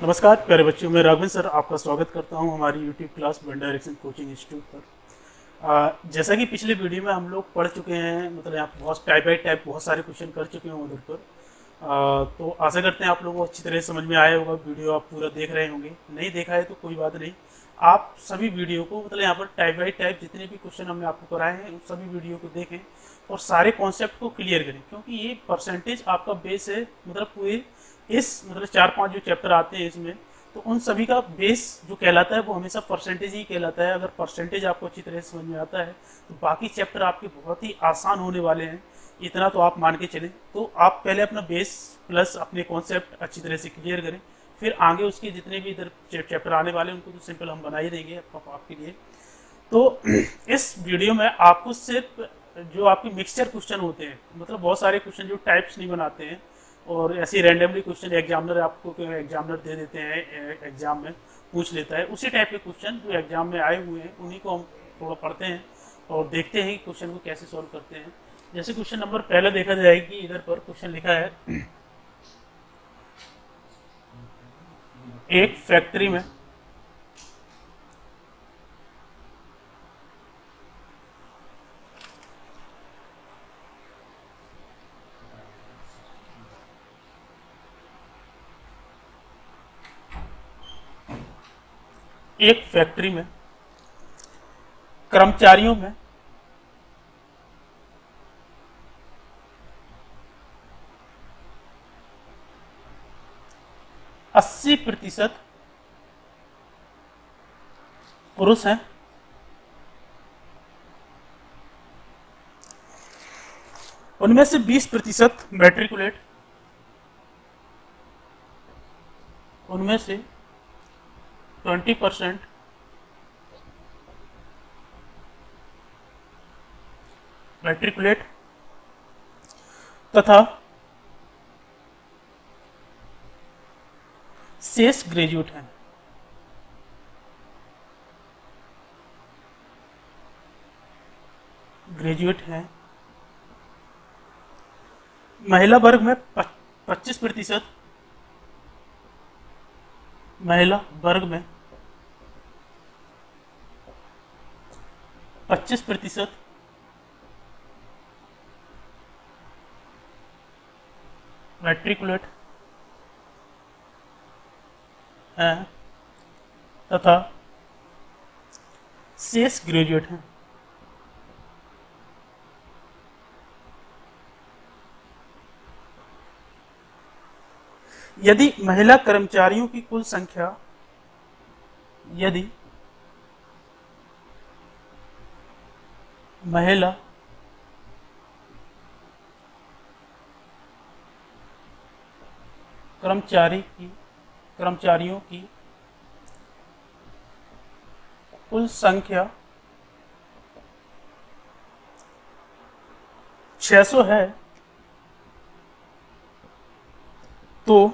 नमस्कार प्यारे बच्चों, मैं राघवेंद्र सर आपका स्वागत करता हूं हमारी YouTube class one direction coaching institute पर। जैसा कि पिछले वीडियो में हम लोग पढ़ चुके हैं, मतलब यहाँ बहुत टाइप बाई टाइप बहुत सारे क्वेश्चन कर चुके हैं उधर पर। तो आशा करते हैं आप लोगों को अच्छी तरह समझ में आया होगा। वीडियो आप पूरा देख रहे होंगे, नहीं देखा है तो कोई बात नहीं, आप सभी वीडियो को मतलब यहाँ पर टाइप बाई टाइप जितने भी क्वेश्चन हमने आपको कराए हैं उन सभी वीडियो को देखें और सारे कॉन्सेप्ट को क्लियर करें, क्योंकि ये परसेंटेज आपका बेस है। मतलब पूरे इस मतलब 4-5 जो चैप्टर आते हैं इसमें, तो उन सभी का बेस जो कहलाता है वो हमेशा परसेंटेज ही कहलाता है। अगर परसेंटेज आपको अच्छी तरह से समझ में आता है तो बाकी चैप्टर आपके बहुत ही आसान होने वाले हैं, इतना तो आप मान के चलें। तो आप पहले अपना बेस प्लस अपने कॉन्सेप्ट अच्छी तरह से क्लियर करें, फिर आगे उसके जितने भी इधर चैप्टर आने वाले हैं उनको तो सिंपल हम बना ही देंगे आपके लिए। तो इस वीडियो में आपको सिर्फ जो आपके मिक्सचर क्वेश्चन होते हैं, मतलब बहुत सारे क्वेश्चन जो टाइप्स नहीं बनाते हैं और ऐसे रैंडमली क्वेश्चन एग्जामिनर आपको एग्जामिनर दे देते हैं, एग्जाम में पूछ लेता है, उसी टाइप के क्वेश्चन जो एग्जाम में आए हुए हैं उन्हीं को हम थोड़ा पढ़ते हैं और देखते हैं कि क्वेश्चन को कैसे सॉल्व करते हैं। जैसे क्वेश्चन नंबर पहले देखा जाए कि इधर पर क्वेश्चन लिखा है, एक फैक्ट्री में एक फैक्ट्री में कर्मचारियों में 80% पुरुष हैं, उनमें से 20% मैट्रिकुलेट, उनमें से 20% मैट्रिकुलेट तथा शेष ग्रेजुएट हैं। ग्रेजुएट हैं। महिला वर्ग में 25%, महिला वर्ग में 25% मैट्रिकुलेट हैं तथा शेष ग्रेजुएट हैं। यदि महिला कर्मचारियों की कुल संख्या, यदि महिला कर्मचारियों की कुल संख्या 600 है तो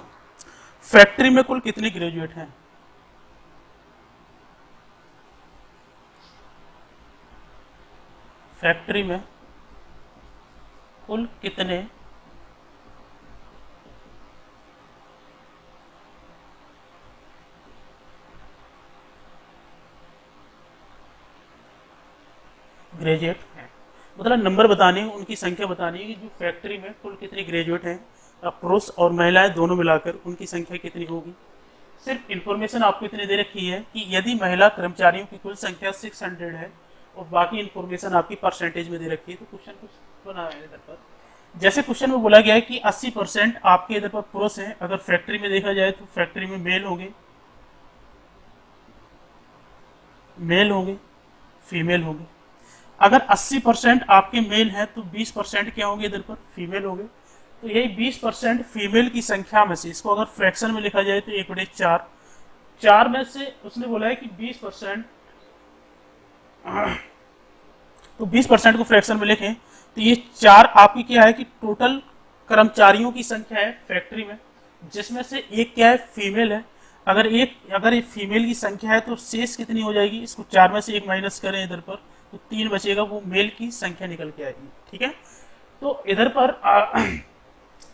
फैक्ट्री में कुल कितने ग्रेजुएट हैं? फैक्ट्री में कुल कितने ग्रेजुएट हैं? मतलब नंबर बताने हैं, उनकी संख्या बतानी है कि जो फैक्ट्री में कुल कितने ग्रेजुएट हैं, पुरुष और महिलाएं दोनों मिलाकर उनकी संख्या कितनी होगी। सिर्फ इंफॉर्मेशन आपको इतनी दे रखी है कि यदि महिला कर्मचारियों की कुल संख्या 600 है और बाकी इंफॉर्मेशन आपकी परसेंटेज में दे रखी है। तो क्वेश्चन कुछ बना है इधर पर, जैसे क्वेश्चन में बोला गया है कि 80% आपके इधर पर पुरुष हैं। अगर फैक्ट्री में देखा जाए तो फैक्ट्री में मेल होंगे, फीमेल होंगे। अगर 80% आपके मेल हैं तो 20% क्या होंगे इधर पर, फीमेल होंगे। तो यही 20% फीमेल की संख्या में से, इसको अगर फ्रैक्शन में लिखा जाए तो 1/4, 4 में से उसने बोला है कि 20%, तो 20% को फ्रैक्शन में लिखें तो ये 4 आपकी क्या है कि टोटल कर्मचारियों की संख्या है फैक्ट्री में, जिसमें से एक क्या है, फीमेल है। अगर ये फीमेल की संख्या है तो शेष कितनी हो जाएगी, इसको 4 में से 1 माइनस करें इधर पर तो 3 बचेगा, वो मेल की संख्या निकल के आएगी। ठीक है, तो इधर पर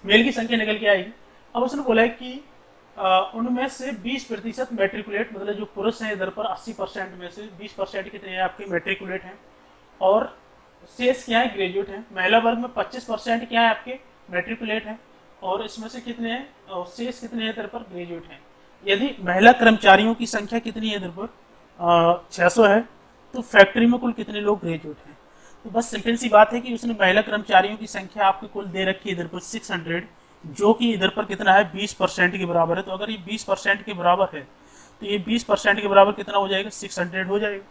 मेल की संख्या निकल के आएगी। अब उसने बोला है कि उनमें से 20% मैट्रिकुलेट, मतलब जो पुरुष हैं इधर पर 80% में से 20% कितने हैं आपके मैट्रिकुलेट हैं, और शेष क्या है ग्रेजुएट हैं। महिला वर्ग में 25% क्या है आपके मैट्रिकुलेट हैं, और इसमें से कितने हैं, और शेष कितने हैं इधर पर ग्रेजुएट हैं। यदि महिला कर्मचारियों की संख्या कितनी है इधर पर 600 है, तो फैक्ट्री में कुल कितने लोग ग्रेजुएट हैं। तो बस सिंपल सी बात है कि उसने महिला कर्मचारियों की संख्या आपकी कुल दे रखी है इधर पर 600, जो कि इधर पर कितना है 20% के बराबर है। तो अगर ये 20% के बराबर है तो ये 20% के बराबर कितना हो जाएगा 600 हो जाएगा।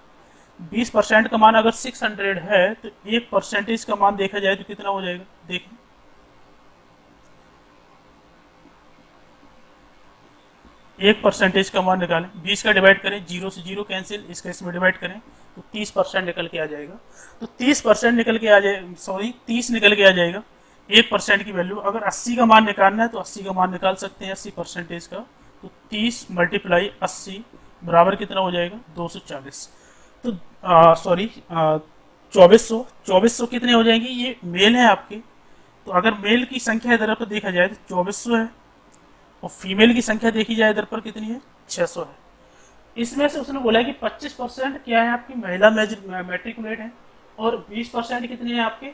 20% का मान अगर 600 है तो 1% का मान देखा जाए तो कितना हो जाएगा, देखिए 1% का मान निकालें, 20 का डिवाइड करें, 0 से 0 कैंसिल, इसका इसमें डिवाइड करें तो 30% निकल के आ जाएगा। तो 30% निकल के आ जाए, सॉरी 30 निकल के आ जाएगा 1% की वैल्यू। अगर 80 का मान निकालना है तो 80 का मान निकाल सकते हैं 80% का। तो 30 मल्टीप्लाई 80 बराबर कितना हो जाएगा 240। तो सॉरी 2400 कितने हो जाएंगे, ये मेल है आपके। तो अगर मेल की संख्या इधर पर देखा जाए तो 2400 है, और फीमेल की संख्या देखी जाए इधर पर कितनी है 600 है। इसमें से उसने बोला कि 25% क्या है आपकी महिला मैट्रिकुलेट है, और 20% कितने हैं आपके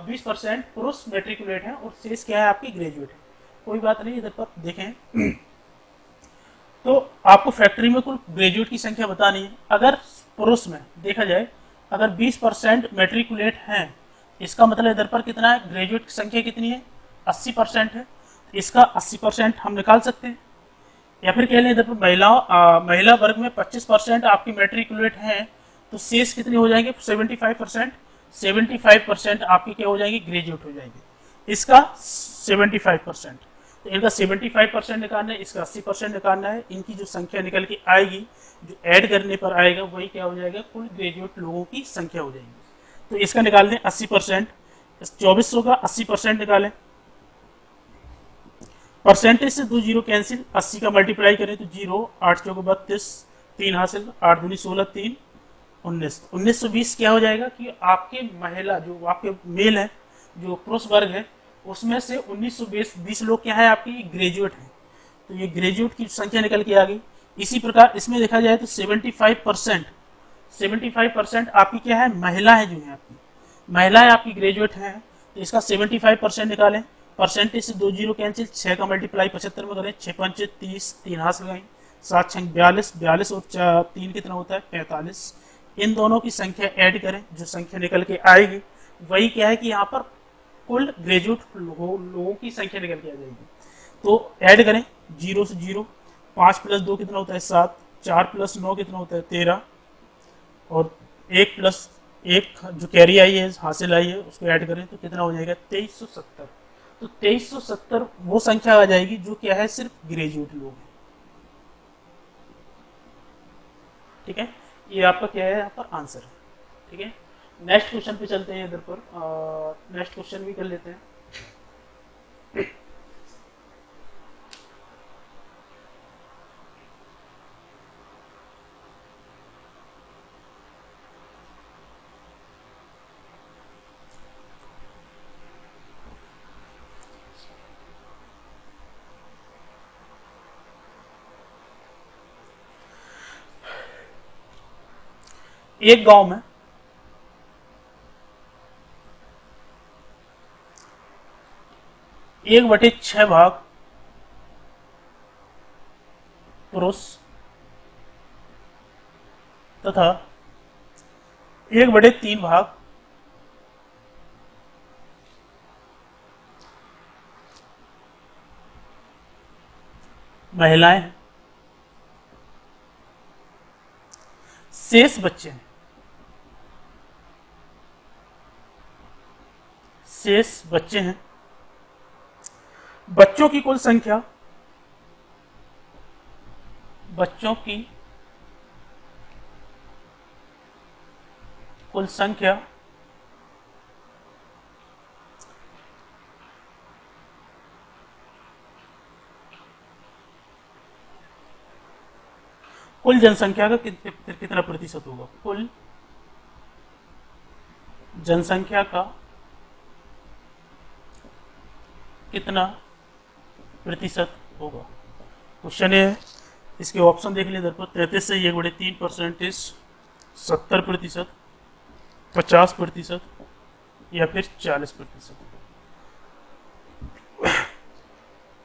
20% पुरुष मैट्रिकुलेट हैं, और शेष क्या है आपकी ग्रेजुएट है। कोई बात नहीं, इधर पर देखें तो आपको फैक्ट्री में कुल ग्रेजुएट की संख्या बतानी है। अगर पुरुष में देखा जाए अगर 20% मैट्रिकुलेट हैं, इसका मतलब इधर पर कितना है ग्रेजुएट की संख्या कितनी है 80% है। इसका 80% हम निकाल सकते हैं, या फिर कह लें इधर पर महिला वर्ग में 25% आपकी मैट्रिकुलेट हैं, तो शेष कितने हो जाएंगे 75%। 75% आपकी क्या हो जाएंगे ग्रेजुएट हो जाएंगे। इसका 75%, तो इनका 75% निकालना है, इसका 80% निकालना है। इनकी जो संख्या निकल के आएगी, जो ऐड करने पर आएगा वही क्या हो जाएगा कुल ग्रेजुएट लोगों की संख्या हो जाएगी। तो इसका निकाल दें 80%, 2400 का 80% निकालें, परसेंटेज से 2 जीरो कैंसिल, 80 का मल्टीप्लाई करें तो 0, 8 चौको 32, 3 हासिल, 8 दूनी 16, 3 19। 1920 क्या हो जाएगा कि आपके महिला जो आपके मेल है, जो पुरुष वर्ग है, उसमें से 1920 लोग क्या है आपकी ग्रेजुएट हैं। तो ये ग्रेजुएट की संख्या निकल के आ गई। इसी प्रकार इसमें देखा जाए तो 75% आपकी क्या है महिलाएं जो है आपकी महिलाएं आपकी ग्रेजुएट हैं। तो इसका 75% निकालें, परसेंटेज से 2 जीरो कैंसिल, 6 का मल्टीप्लाई 75 में करें, 6 पंचे 30, 3 हाथ लगाएं, 7 छंग 42, 42 और 3 कितना होता है 45। इन दोनों की संख्या ऐड करें, जो संख्या निकल के आएगी वही क्या है कि यहाँ पर कुल ग्रेजुएट लोगों की संख्या निकल के आ जाएगी। तो ऐड करें 0 से 0, 5 प्लस 2 कितना होता है 7, 4 प्लस 9 कितना होता है 13, और 1 प्लस 1 जो कैरी आई है हासिल आई है उसको ऐड करें तो कितना हो जाएगा 2370। तो 2370 वो संख्या आ जाएगी जो क्या है सिर्फ ग्रेजुएट लोग हैं। ठीक है, ये आपका क्या है यहाँ पर आंसर है। ठीक है, नेक्स्ट क्वेश्चन पे चलते हैं। इधर पर नेक्स्ट क्वेश्चन भी कर लेते हैं। एक गांव में 1/6 भाग पुरुष तथा 1/3 भाग महिलाएं हैं। शेष बच्चे हैं, शेष बच्चे हैं। बच्चों की कुल संख्या, बच्चों की कुल संख्या कुल जनसंख्या का कितना प्रतिशत होगा, कुल जनसंख्या का कितना प्रतिशत होगा। क्वेश्चन ये है, इसके ऑप्शन देख लीजिए इधर पर 33 से 1/3%, 70%, 50% या फिर 40%।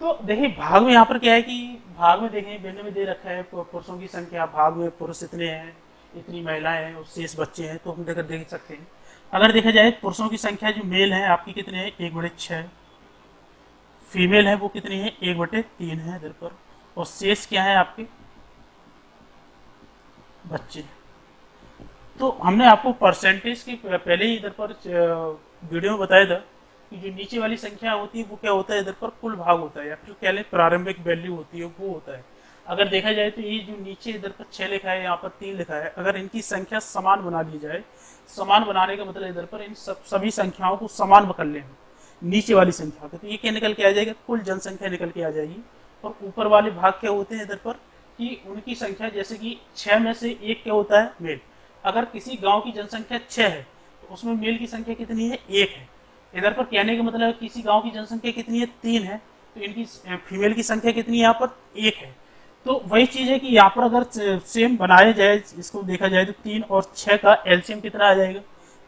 तो देखिए भाग में यहाँ पर क्या है कि भाग में देखें भिन्न में दे रखा है पुरुषों की संख्या, भाग में पुरुष इतने हैं, इतनी महिलाएं हैं और शेष बच्चे हैं, तो हम देख सकते हैं। अगर देखा जाए पुरुषों की संख्या जो मेल है आपकी कितने हैं 1/6, फीमेल है वो कितनी है 1/3 है इधर पर, और शेष क्या है आपके बच्चे। तो हमने आपको परसेंटेज की पहले ही इधर पर वीडियो में बताया था कि जो नीचे वाली संख्या होती है वो क्या होता है इधर पर कुल भाग होता है, या फिर क्या प्रारंभिक वैल्यू होती है वो होता है। अगर देखा जाए तो ये जो नीचे इधर पर 6 लिखा है, यहाँ पर 3 लिखा है, अगर इनकी संख्या समान बना ली जाए, समान बनाने का मतलब इधर पर इन सभी संख्याओं को समान कर लें नीचे वाली संख्या को, तो ये क्या निकल के आ जाएगा, कुल जनसंख्या निकल के आ जाएगी। और ऊपर वाले भाग क्या होते हैं इधर पर कि उनकी संख्या, जैसे कि 6 में से 1 क्या होता है मेल। अगर किसी गांव की जनसंख्या 6 है तो उसमें मेल की संख्या कितनी है 1 है। इधर पर कहने का मतलब है किसी गांव की जनसंख्या कितनी है 3 है, तो इनकी फीमेल की संख्या कितनी है यहाँ पर 1 है। तो वही चीज है कि यहाँ पर अगर सेम बनाया जाए, इसको देखा जाए तो 3 और 6 का एलसीएम कितना आ जाएगा,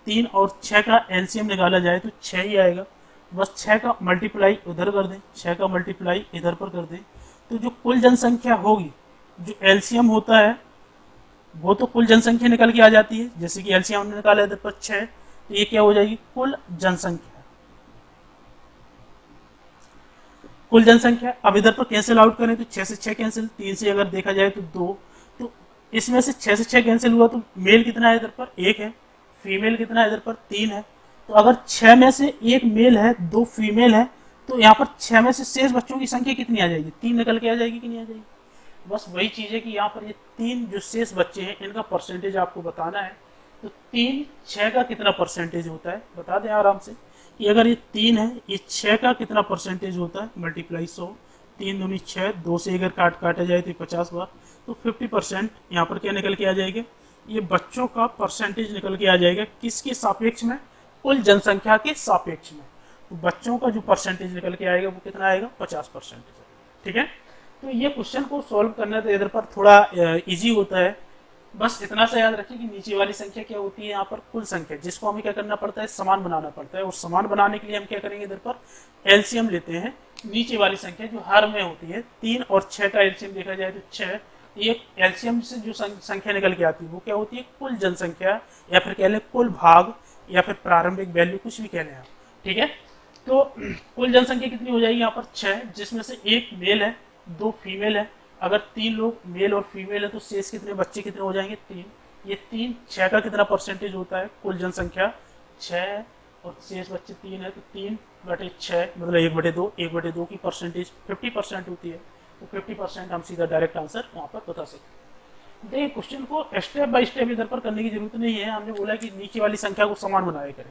3 और 6 का एलसीएम निकाला जाए तो 6 ही आएगा। बस 6 का मल्टीप्लाई उधर कर दें, 6 का मल्टीप्लाई इधर पर कर दें, तो जो कुल जनसंख्या होगी, जो एलसीएम होता है वो तो कुल जनसंख्या निकल के आ जाती है। जैसे कि एलसीएम हमने निकाला इधर पर 6, तो ये क्या हो जाएगी कुल जनसंख्या। कुल जनसंख्या अब इधर पर कैंसिल आउट करें तो 6 से 6 कैंसिल, 3 से अगर देखा जाए तो 2, तो इसमें से 6 से 6 कैंसिल हुआ तो मेल कितना है इधर पर 1 है, फीमेल कितना है इधर पर 3 है। तो अगर 6 में से 1 मेल है 2 फीमेल है, तो यहाँ पर 6 में से शेष बच्चों की संख्या कितनी आ जाएगी, 3 निकल के आ जाएगी कि नहीं आ जाएगी। बस वही चीज है कि यहाँ पर ये 3 जो शेष बच्चे हैं इनका परसेंटेज आपको बताना है। तो 3 6 का कितना परसेंटेज होता है बता दें आराम से कि अगर ये 3 है, ये 6 का कितना परसेंटेज होता है, मल्टीप्लाई 100, 3 दूनी 6, 2 से अगर काटा जाए तो 50 बार, तो 50% यहाँ पर क्या निकल के आ जाएगा, ये बच्चों का परसेंटेज निकल के आ जाएगा। किसके सापेक्ष में, कुल जनसंख्या के सापेक्ष में। तो बच्चों का जो परसेंटेज निकल के आएगा वो कितना आएगा 50%। ठीक है, तो ये क्वेश्चन को सॉल्व करना तो इधर पर थोड़ा इजी होता है। बस इतना सा याद रखिए कि नीचे वाली संख्या क्या होती है यहाँ पर कुल संख्या, जिसको हमें क्या करना पड़ता है समान बनाना पड़ता है, और समान बनाने के लिए हम क्या करेंगे इधर पर एलसीएम लेते हैं। नीचे वाली संख्या जो हर में होती है 3 और 6 का एलसीएम देखा जाए तो 6, ये एलसीएम से जो संख्या निकल के आती है वो क्या होती है कुल जनसंख्या, या फिर कह लें कुल भाग, या फिर प्रारंभिक वैल्यू, कुछ भी कह लें आप। ठीक है, तो कुल जनसंख्या कितनी हो जाएगी यहाँ पर 6, जिसमें से 1 मेल है 2 फीमेल है। अगर 3 लोग मेल और फीमेल है तो शेष कितने बच्चे कितने हो जाएंगे 3। ये 3 6 का कितना परसेंटेज होता है, कुल जनसंख्या 6 और शेष बच्चे 3 है, तो 3/6 मतलब 1/2, 1/2 की परसेंटेज 50% होती है। तो 50% हम सीधा डायरेक्ट आंसर यहाँ पर बता सकते हैं। देखिए क्वेश्चन को स्टेप बाय स्टेप इधर पर करने की जरूरत नहीं है। हमने बोला कि नीचे वाली संख्या को समान बनाया करें।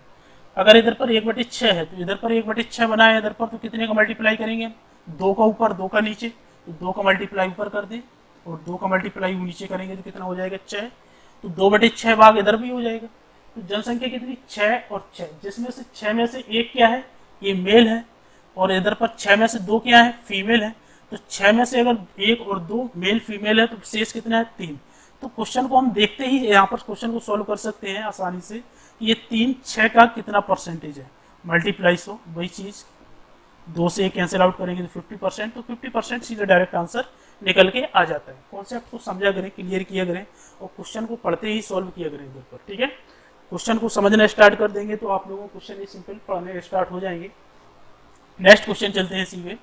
अगर इधर पर 1/6 है तो इधर पर 1/6 बनाए, इधर पर तो कितने का मल्टीप्लाई करेंगे, 2 का ऊपर 2 का नीचे, तो 2 का मल्टीप्लाई ऊपर कर दें और 2 का मल्टीप्लाई नीचे करेंगे तो कितना हो जाएगा 6, तो 2/6 भाग इधर भी हो जाएगा। तो जनसंख्या कितनी 6 और 6, जिसमें से 6 में से 1 क्या है ये मेल है, और इधर पर 6 में से 2 क्या है फीमेल है। तो 6 में से अगर 1 और 2 मेल फीमेल है तो शेष कितना है 3। तो क्वेश्चन को हम देखते ही यहाँ पर क्वेश्चन को सॉल्व कर सकते हैं आसानी से। ये 3 6 का कितना परसेंटेज है, मल्टीप्लाई 100, वही चीज 2 से 1 कैंसिल आउट करेंगे तो 50%, तो 50% सीधा डायरेक्ट आंसर निकल के आ जाता है। कॉन्सेप्ट को समझा करें, क्लियर किया करें, और क्वेश्चन को पढ़ते ही सॉल्व किया करें इधर पर। ठीक है, क्वेश्चन को समझना स्टार्ट कर देंगे तो आप लोगों को क्वेश्चन सिंपल पढ़ने स्टार्ट हो जाएंगे। नेक्स्ट क्वेश्चन चलते हैं सीधे।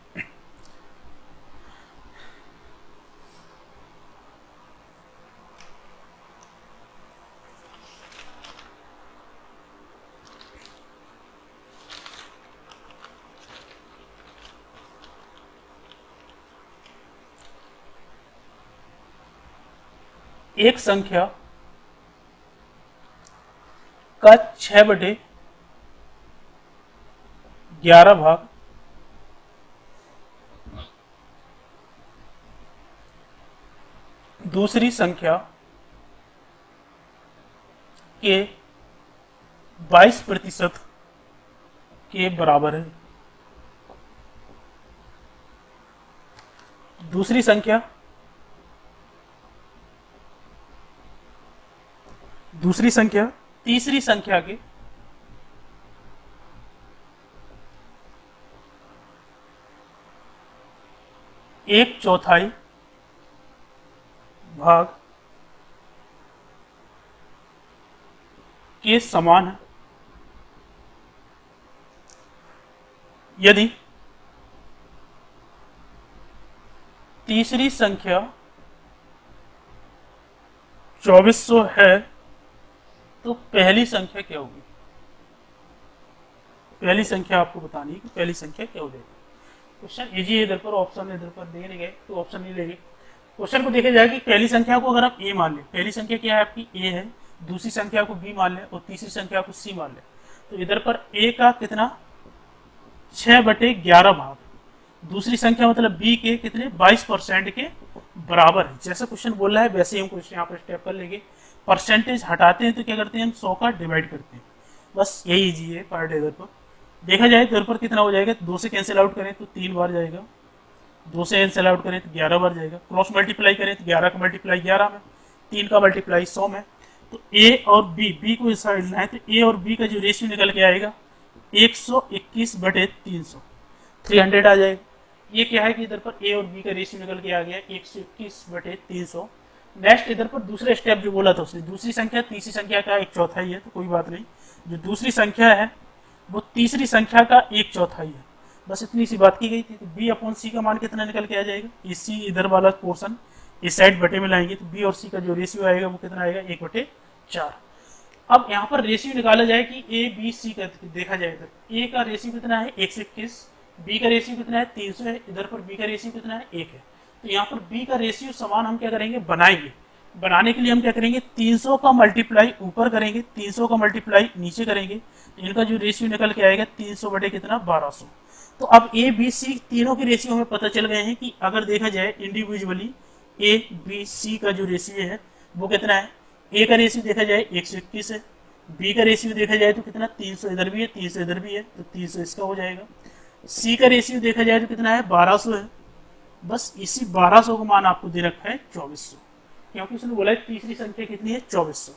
एक संख्या का 6/11 भाग दूसरी संख्या के 22% के बराबर है। दूसरी संख्या तीसरी संख्या के एक चौथाई भाग के समान है यदि तीसरी संख्या 2400 है तो पहली संख्या क्या होगी। पहली संख्या आपको बतानी है कि पहली संख्या क्या हो जाएगी। क्वेश्चन इजी है, इधर पर ऑप्शन इधर पर दे नहीं गए तो ऑप्शन नहीं लेंगे। क्वेश्चन को देखा जाए कि पहली संख्या को अगर आप ए मान लें, पहली संख्या क्या है आपकी ए है, दूसरी संख्या को बी मान लें और तीसरी संख्या को सी मान लें, तो इधर पर ए का कितना 6/11 भाग, दूसरी संख्या मतलब बी के कितने 22% के बराबर है। जैसा क्वेश्चन बोल रहा है वैसे ही हम क्वेश्चन यहाँ पर स्टेप कर लेंगे। परसेंटेज हटाते हैं तो क्या करते हैं हम 100 का डिवाइड करते हैं, बस यही इजी है पार्ट। इधर पर देखा जाए तो इधर पर कितना हो जाएगा, 2 से कैंसिल आउट करें तो 3 बार जाएगा, 2 से कैंसिल आउट करें तो 11 बार जाएगा, क्रॉस मल्टीप्लाई करें तो 11 का मल्टीप्लाई 11 में, 3 का मल्टीप्लाई 100 में। तो ए और बी को इस साइड लाए तो ए और बी का जो रेशियो निकल के आएगा 121/300, 300 आ जाएगा। ये क्या है कि इधर पर ए और बी का रेशियो निकल के आ गया 121/300। नेक्स्ट इधर पर दूसरा स्टेप जो बोला था उसने, दूसरी संख्या तीसरी संख्या का 1/4 है तो कोई बात नहीं, जो दूसरी संख्या है वो तीसरी संख्या का 1/4 है, बस इतनी सी बात की गई थी। तो b/c का मान कितना निकल के आ जाएगा, इसी इधर वाला पोर्शन इस साइड बटे में लाएंगे तो b और c का जो रेशियो आएगा वो कितना आएगा 1/4। अब यहाँ पर रेशियो निकाला जाए कि ए बी सी का देखा जाए तो ए का रेशियो कितना है 121, बी का रेशियो कितना है 300 है, इधर पर बी का रेशियो कितना है 1 है। तो यहाँ पर बी का रेशियो समान हम क्या करेंगे बनाएंगे। बनाने के लिए हम क्या करेंगे 300 का मल्टीप्लाई ऊपर करेंगे, 300 का मल्टीप्लाई नीचे करेंगे, तो इनका जो रेशियो निकल के आएगा 300 बटे कितना 1200। तो अब ए बी सी तीनों के रेशियो हमें पता चल गए हैं कि अगर देखा जाए इंडिविजुअली ए बी सी का जो रेशियो है वो कितना है। ए का रेशियो देखा जाए 121 है, बी का रेशियो देखा जाए तो कितना 300 इधर भी है 300 इधर भी है तो 300 इसका हो जाएगा। सी का रेशियो देखा जाए तो कितना है 1200 है, बस इसी 1200 का मान आपको दे रखा है 2400, क्योंकि उसने बोला है तीसरी संख्या कितनी है 2400।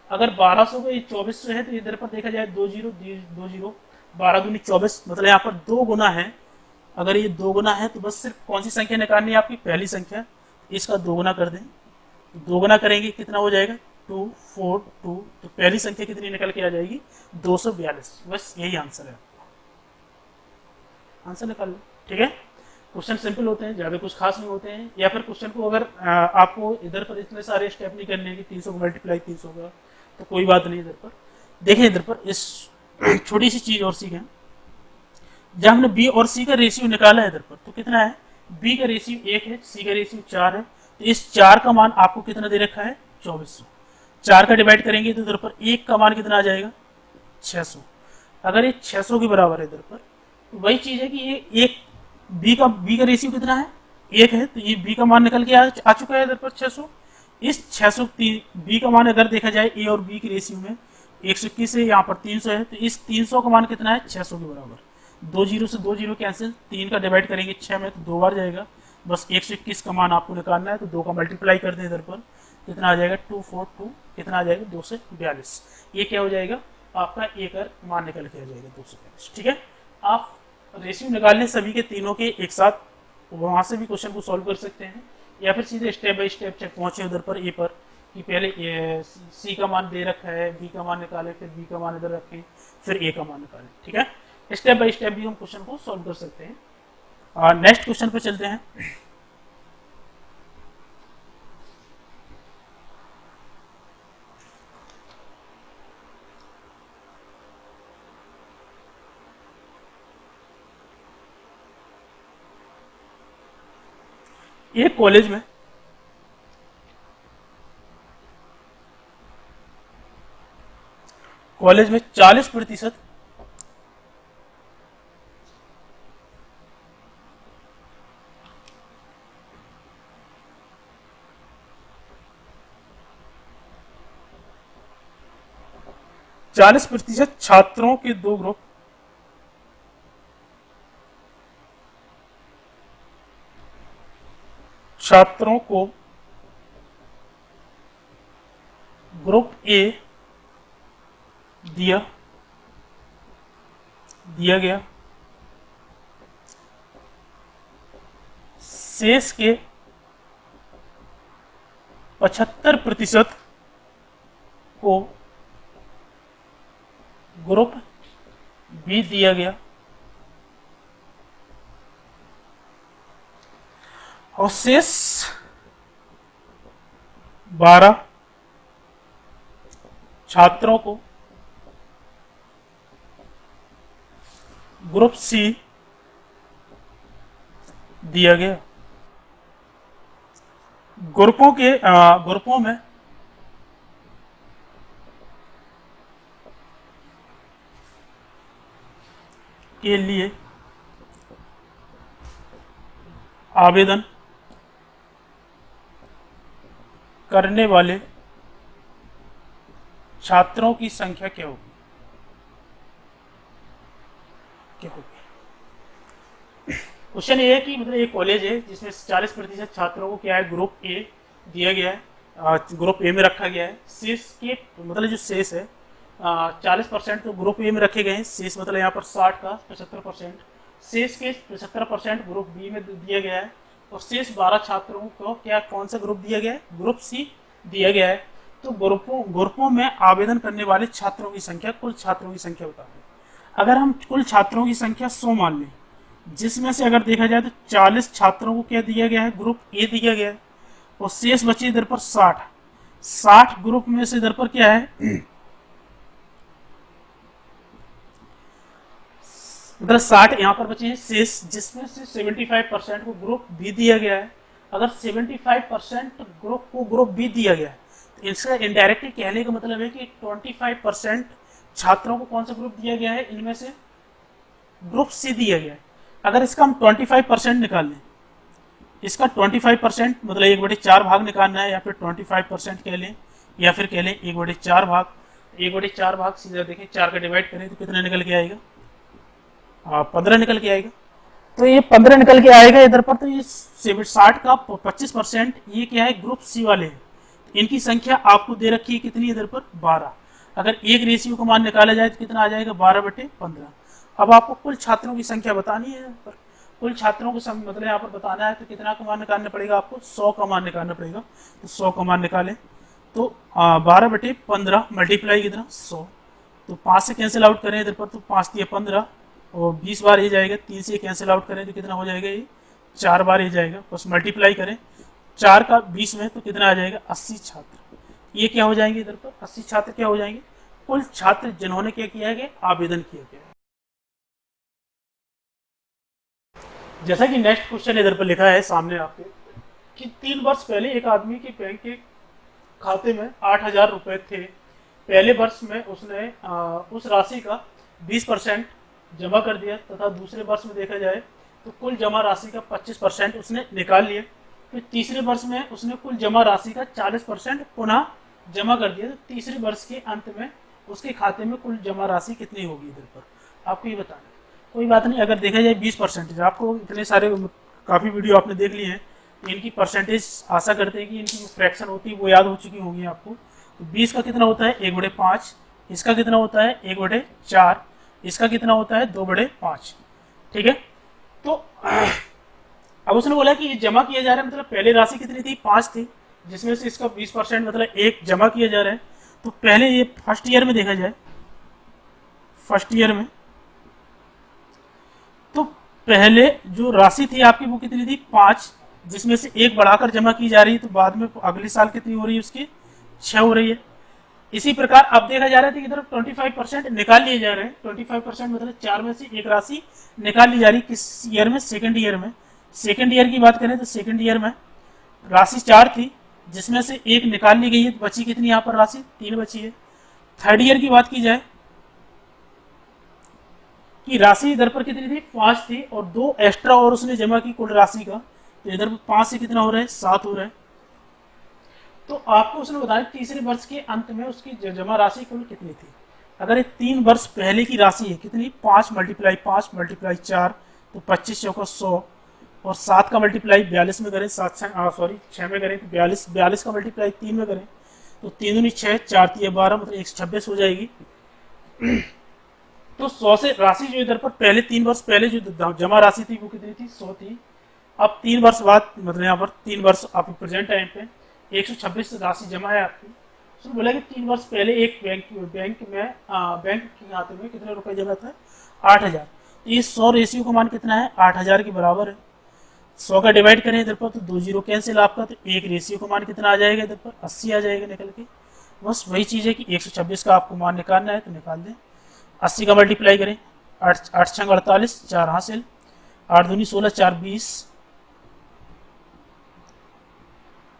अगर 1200 को 2400 है तो इधर पर देखा जाए 2 0 2 0 12 दूनी 24, मतलब यहाँ पर 2 गुना है। अगर ये 2 गुना है तो बस सिर्फ कौन सी संख्या निकालनी है आपकी पहली संख्या, इसका 2 गुना कर दें, 2 गुना करेंगे कितना हो जाएगा 2 4 2, तो पहली संख्या कितनी निकल के आ जाएगी 242। बस यही आंसर है, आंसर निकाल लो। ठीक है, क्वेश्चन सिंपल होते हैं, ज़्यादा कुछ खास नहीं होते हैं। या फिर क्वेश्चन को अगर आपको इधर पर इतने सारे स्टेप नहीं करने हैं कि 300 को मल्टीप्लाई 300 का, तो कोई बात नहीं। इधर पर देखें, इधर पर इस छोटी सी चीज़ और सीखें, जब हमने बी और सी का रेशियो निकाला है इधर पर तो कितना है, बी का रेशियो 1 है, सी का रेशियो 4 है, तो इस 4 का मान आपको कितना दे रखा है 2400। 4 का डिवाइड करेंगे तो इधर पर 1 का मान कितना आ जाएगा 600। अगर ये 600 के बराबर है इधर पर, तो वही चीज़ है कि ये एक बी का रेशियो कितना है 1 है, तो ये बी का मान निकल के आ चुका है इधर पर 600। इस 600 बी का मान अगर देखा जाए ए और बी के रेशियो में 121 है, यहाँ पर 300 है, तो इस 300 का मान कितना है 600 के बराबर। 2 0 से 2 0 कैंसिल, 3 का डिवाइड करेंगे 6 में तो 2 बार जाएगा, बस 121 का मान आपको निकालना है, तो 2 का मल्टीप्लाई कर दें इधर पर कितना आ जाएगा 242, कितना आ जाएगा 242। ये क्या हो जाएगा आपका ए का मान निकल के आ जाएगा 242। ठीक है, आप रेशियो निकालने सभी के तीनों के एक साथ, वहां से भी क्वेश्चन को सॉल्व कर सकते हैं, या फिर सीधे स्टेप बाय स्टेप चेक पहुंचे उधर पर ए पर कि पहले सी का मान दे रखा है, बी का मान निकालें, फिर बी का मान इधर रखें, फिर ए का मान निकालें। ठीक है, स्टेप बाय स्टेप भी हम क्वेश्चन को सॉल्व कर सकते हैं। नेक्स्ट क्वेश्चन पर चलते हैं। एक कॉलेज में कॉलेज में 40% छात्रों के दो ग्रुप छात्रों को ग्रुप ए दिया गया, शेष के 75% को ग्रुप बी दिया गया और शेष 12 छात्रों को ग्रुप सी दिया गया। ग्रुपों में के लिए आवेदन करने वाले छात्रों की संख्या क्या होगी? क्वेश्चन ये है कि मतलब एक कॉलेज है जिसमें 40% छात्रों को क्या है, ग्रुप ए दिया गया है, ग्रुप ए में रखा गया है। शेष के मतलब जो शेष है 40% तो ग्रुप ए में रखे गए हैं, शेष मतलब यहाँ पर 60 का 75%, शेष के 75% ग्रुप बी में दिया गया है और शेष 12 छात्रों को क्या कौन सा ग्रुप दिया गया है? ग्रुप सी दिया गया है। तो ग्रुपों में आवेदन करने वाले छात्रों की संख्या, कुल छात्रों की संख्या बता दें। अगर हम कुल छात्रों की संख्या 100 मान लें, जिसमें से अगर देखा जाए तो 40 छात्रों को क्या दिया गया है? ग्रुप ए दिया गया है और शेष बचे इधर पर 60 ग्रुप में से इधर पर क्या है मतलब 60 यहाँ पर बचे हैं शेष, जिसमें से 75% को ग्रुप बी दिया गया है। अगर 75% ग्रुप को ग्रुप बी दिया गया है तो इसका इनडायरेक्टली कहने का मतलब है कि 25% छात्रों को कौन सा ग्रुप दिया गया है? इनमें से ग्रुप सी दिया गया है। अगर इसका हम 25% निकाल लें, इसका 25% मतलब 1/4 भाग निकालना है, या फिर 25% कह लें, या फिर कह लें 1/4 भाग। 1/4 भाग सीधा देखें 4 का डिवाइड करें तो कितना निकल के आएगा? 15 निकल के आएगा। तो ये 15 निकल के आएगा इधर पर। तो ये 60 का 25% ये क्या है? ग्रुप सी वाले हैं। इनकी संख्या आपको दे रखी है कितनी इधर पर? 12। अगर एक रेशियो का मान निकाला जाए तो कितना आ जाएगा? 12/15। अब आपको कुल छात्रों की संख्या बतानी है। पर कुल छात्रों को मतलब यहाँ पर बताना है तो कितना का मान निकालना पड़ेगा आपको? 100 का मान निकालना पड़ेगा। तो 100 का मान निकालें तो 12/15 मल्टीप्लाई कितना? 100। तो 5 से कैंसिल आउट करें इधर पर तो 5 दिए 15 और 20 बार ये जाएगा। 3 से कैंसिल आउट करें तो कितना हो जाएगा? ये 4 बार ये जाएगा। बस मल्टीप्लाई करें 4 का 20 में तो कितना आ जाएगा? 80 छात्र। ये क्या हो जाएंगे इधर पर? 80 छात्र क्या हो जाएंगे? कुल छात्र जिन्होंने क्या किया है? आवेदन किया गया है। जैसा कि नेक्स्ट क्वेश्चन इधर पर लिखा है सामने आपके कि 3 वर्ष पहले एक आदमी के बैंक के खाते में 8,000 रुपए थे। पहले वर्ष में उसने उस राशि का 20% जमा कर दिया तथा दूसरे वर्ष में देखा जाए तो कुल जमा राशि का 25% उसने निकाल लिया। फिर तीसरे वर्ष में उसने कुल जमा राशि का 40% पुनः जमा कर दिया। तो तीसरे वर्ष के अंत में उसके खाते में कुल जमा राशि कितनी होगी इधर पर आपको ये बताना है। कोई बात नहीं, अगर देखा जाए 20%, आपको इतने सारे काफ़ी वीडियो आपने देख लिए हैं, इनकी परसेंटेज आशा करते हैं कि इनकी जो फ्रैक्शन होती है वो याद हो चुकी होंगी आपको। तो 20 का कितना होता है? 1/5। इसका कितना होता है? 1/4। इसका कितना होता है? 2/5। ठीक है। तो अब उसने बोला कि ये जमा किया जा रहा है, मतलब पहले राशि कितनी थी? 5 थी, जिसमें से इसका 20% मतलब 1 जमा किया जा रहा है। तो पहले ये फर्स्ट ईयर में देखा जाए, फर्स्ट ईयर में तो पहले जो राशि थी आपकी वो कितनी थी? 5, जिसमें से 1 बढ़ाकर जमा की जा रही है। तो बाद में अगले साल कितनी हो रही है? उसकी 6 हो रही है। इसी प्रकार अब देखा जा रहा है कि इधर 25% निकाल लिए जा रहे हैं। 25% मतलब 4 में से 1 राशि निकाल ली जा रही है। किस ईयर में? सेकंड ईयर में। सेकंड ईयर की बात करें तो सेकंड ईयर में राशि 4 थी, जिसमें से 1 निकाल ली गई है। बची कितनी यहाँ पर राशि? 3 बची है। थर्ड ईयर की बात की जाए कि राशि इधर पर कितनी थी? 5 थी और 2 एक्स्ट्रा और उसने जमा की कुल राशि का। तो इधर पर 5 से कितना हो रहा है? 7 हो रहा है। तो आपको उसने बताया तीसरे वर्ष के अंत में उसकी जमा राशि कुल कितनी थी। अगर ये 3 वर्ष पहले की राशि है कितनी? 5 × 5 × 4 तो 25 × 100 और 7 का मल्टीप्लाई 42 में करें, 6 में करें तो 42, 42 का मल्टीप्लाई 3 में करें तो 3 दूनी 6, 4 3 12, मतलब 126 हो जाएगी। तो 100 से राशि जो इधर पर पहले 3 वर्ष पहले जो जमा राशि थी वो कितनी थी, 100 थी। अब 3 वर्ष बाद, मतलब यहाँ पर 3 वर्ष आपके प्रेजेंट टाइम पे 126 राशि जमा है आपकी। तो बोला कि 3 वर्ष पहले एक बैंक के खाते में कितने रुपए जमा था, 8000। तो ये 100 रेशियो का मान कितना है, 8000 के बराबर है। 100 का डिवाइड करें इधर पर तो 2 जीरो कैंसिल आपका, तो एक रेशियो का मान कितना आ जाएगा इधर पर, 80 आ जाएगा निकल के। बस वही चीज़ है कि 126 का आपको मान निकालना है तो निकाल दें। 80 का मल्टीप्लाई करें, 8 6 48, 4 हासिल, 8 दूनी 16, 4 20,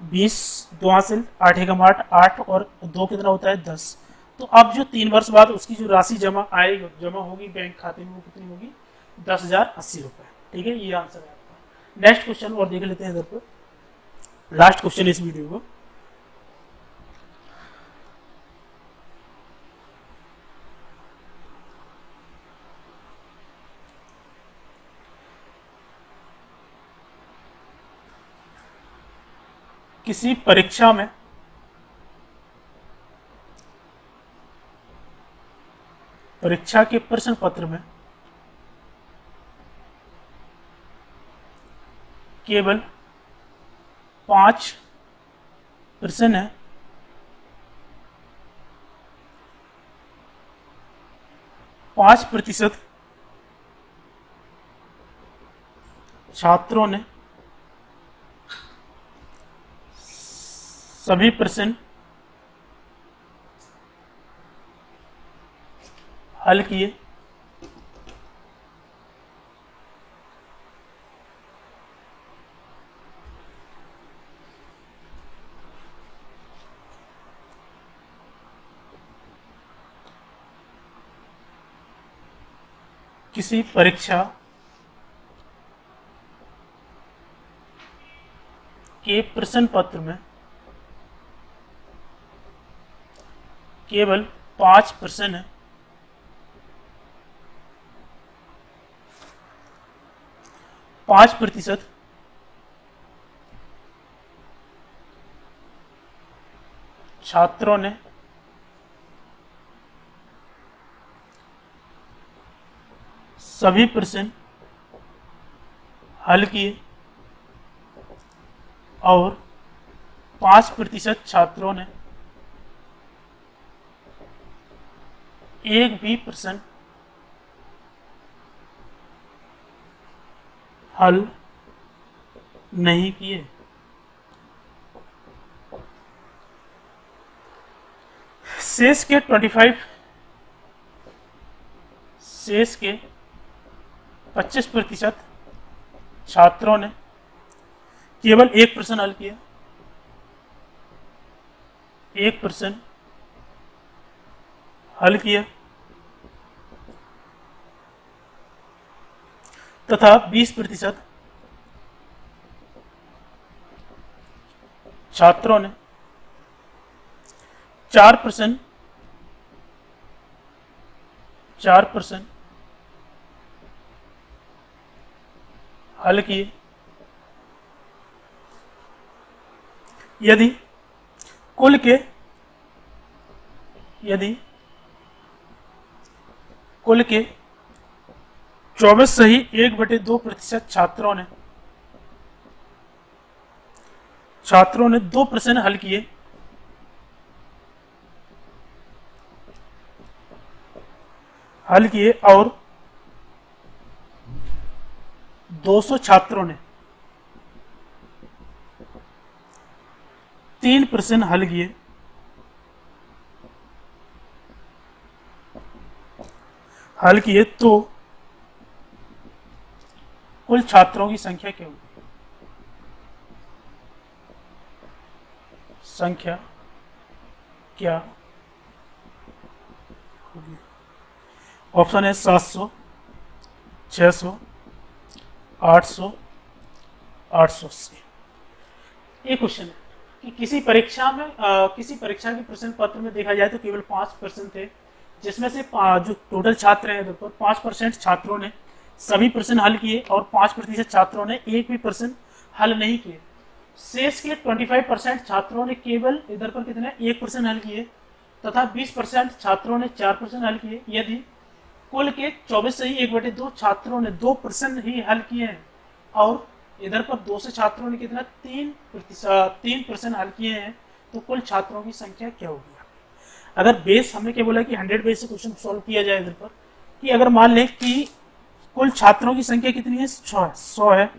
20 2 हासिल, 8 एकम 8, 8 और 2 कितना होता है, 10। तो अब जो 3 वर्ष बाद उसकी जो राशि जमा होगी बैंक खाते में वो कितनी होगी, 10,080 रुपये। ठीक है, ये आंसर है आपका। नेक्स्ट क्वेश्चन और देख लेते हैं इधर पर, लास्ट क्वेश्चन इस वीडियो को। किसी परीक्षा में परीक्षा के प्रश्न पत्र में केवल 5 प्रश्न है, 5% छात्रों ने सभी प्रश्न हल किए। किसी परीक्षा के प्रश्न पत्र में केवल 5 प्रश्न है, 5% छात्रों ने सभी प्रश्न हल किए और 5% छात्रों ने एक भी प्रश्न हल नहीं किए। शेष के 25% छात्रों ने केवल एक प्रश्न हल किया, एक प्रश्न हल किया, तथा 20% छात्रों ने 4 प्रश्न हल किए। यदि कुल के 24 सही 1/2% छात्रों ने 2 प्रश्न हल किए, और 200 छात्रों ने 3 प्रश्न हल किए, तो कुल छात्रों की संख्या क्या होगी? ऑप्शन है 700, 600, 800, 880। ये क्वेश्चन है कि किसी परीक्षा के प्रश्न पत्र में देखा जाए तो केवल 5% थे, जिसमें से जो टोटल छात्र हैं 5% छात्रों ने सभी प्रश्न हल किए और 5% छात्रों ने एक भी प्रश्न हल नहीं किए। शेष के 25% छात्रों ने केवल इधर पर कितने एक प्रश्न हल किए तथा 20% छात्रों ने 4 प्रश्न हल किए। यदि कुल के 24 सही 1/2 छात्रों ने 2 प्रश्न ही हल किए हैं और इधर पर 2 से छात्रों ने कितना 3 प्रश्न हल किए हैं, तो कुल छात्रों की संख्या क्या होगी। अगर बेस हमने क्या बोला कि 100 बेस से क्वेश्चन सॉल्व किया जाए इधर पर, कि अगर मान लें कि कुल छात्रों की संख्या कितनी है 100 है,